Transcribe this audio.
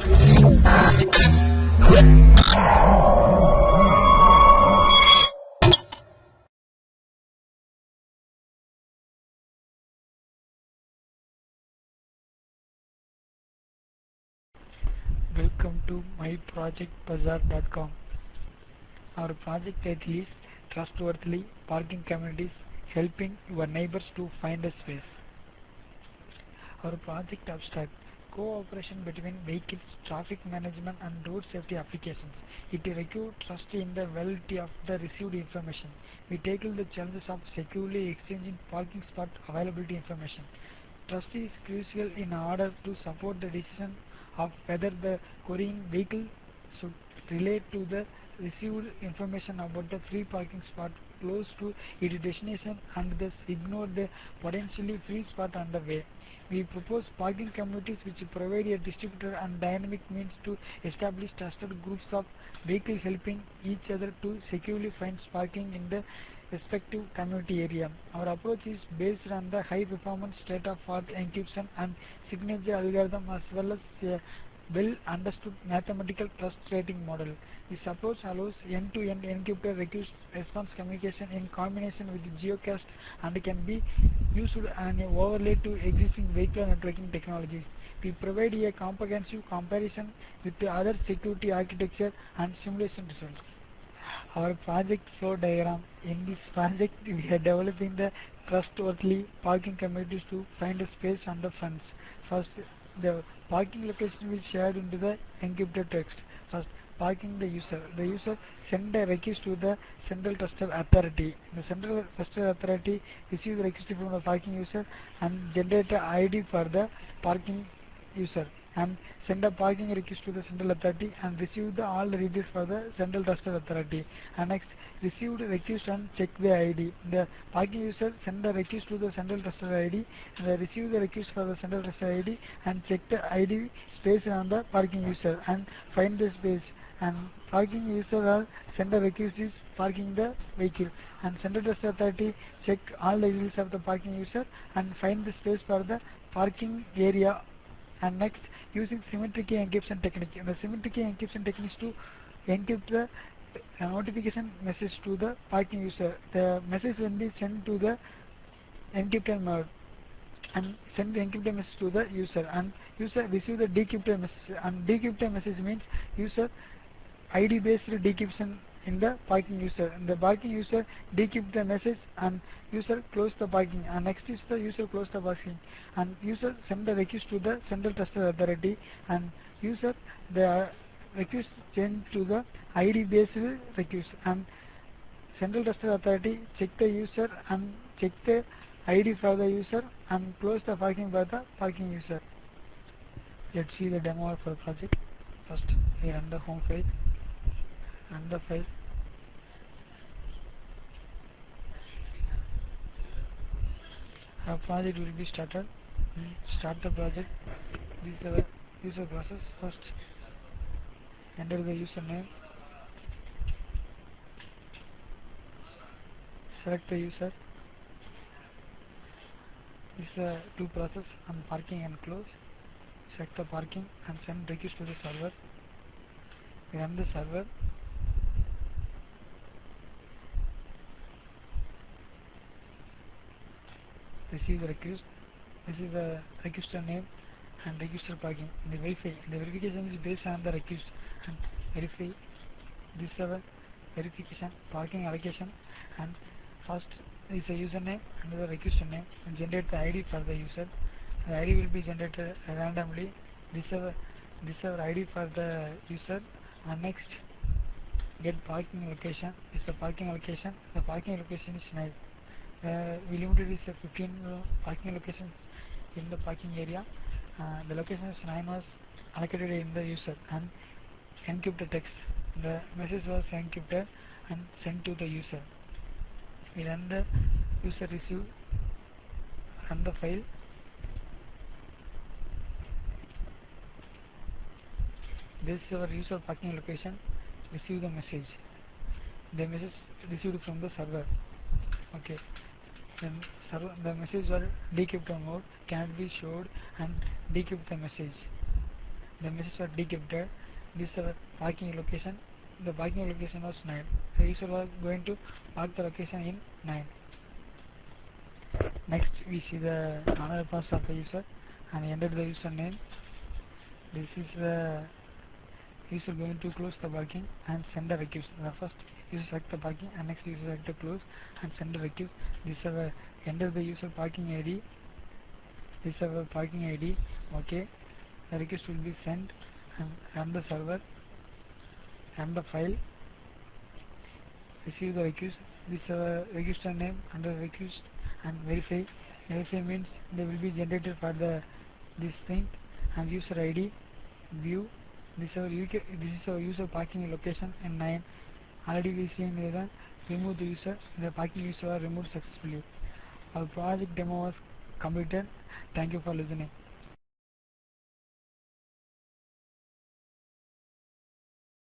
Welcome to myprojectbazaar.com. Our project title is Trustworthy Parking Communities Helping Your Neighbors to Find a Space. Our project abstract: cooperation between vehicles, traffic management and road safety applications. It requires trust in the validity of the received information. We tackle the challenges of securely exchanging parking spot availability information. Trust is crucial in order to support the decision of whether the querying vehicle should relate to the received information about the free parking spot close to its destination and thus ignore the potentially free spot on the way. We propose parking communities which provide a distributed and dynamic means to establish trusted groups of vehicles helping each other to securely find parking in the respective community area. Our approach is based on the high performance state-of-art encryption and signature algorithm as well as a well understood mathematical trust rating model. This approach allows end-to-end encrypted request response communication in combination with geocached and can be used and overlaid to existing vehicle networking technologies. We provide a comprehensive comparison with the other security architecture and simulation results. Our project flow diagram. In this project, we are developing the trustworthy parking communities to find a space on the fronts. First, the parking location will shared into the encrypted text. First, parking the user. The user send a request to the central trusted authority. The central trusted authority receives the request from the parking user and generate an ID for the parking user and send a parking request to the central authority and receive all the details for the central trusted authority. And next, receive the request and check the ID. The parking user send the request to the central trusted ID and they receive the request for the central trusted ID and check the ID space on the parking user and find the space. And parking user will send the request is parking the vehicle and central trusted authority check all the details of the parking user and find the space for the parking area. And next, using symmetric key encryption technique. The symmetric key encryption technique is to encrypt the notification message to the parking user. The message will be sent to the encrypted mode and send the encrypted message to the user and user receive the decrypted message. And decrypted message means user ID based decryption in the parking user. And the parking user decrypt the message and user close the parking and next is the user close the parking and user send the request to the central trusted authority and user the request change to the ID based request and central trusted authority check the user and check the ID for the user and close the parking for the parking user. Let's see the demo for the project. First we run the home page. Run the file. Our project will be started. Start the project. This is the user process. First, enter the username. Select the user. This is the two process on parking and close. Select the parking and send request to the server. We run the server. Receive the request. This is the requester name and register parking. The verify. The verification is based on the request and verify. This is the verification parking allocation and first is the username and the requester name and generate the ID for the user. The ID will be generated randomly. This is our ID for the user and next get parking location. This is the parking location. The parking location is nice. We limited is 15 parking locations in the parking area. The location is 9 was allocated in the user and encrypted text. The message was encrypted and sent to the user. We run the user receive, run the file. This is our user parking location. Receive the message. The message received from the server. Okay. Then the message was decrypted mode cannot be showed and decrypt the message. The message was decrypted. This is our parking location. The parking location was 9. The user was going to park the location in 9. Next we see the another pass of the user and enter the username. This is the user going to close the parking and send a request. The first user select the parking and next user select the close and send a request. This is our enter the user parking ID. This is our parking ID. Okay. The request will be sent and run the server, run the file, receive the request. This is our register name under request and verify. Verify means they will be generated for the this thing and user ID, view. This is our user parking location in 9. Already we seen here remove the user. The parking user was removed successfully. Our project demo was completed. Thank you for listening.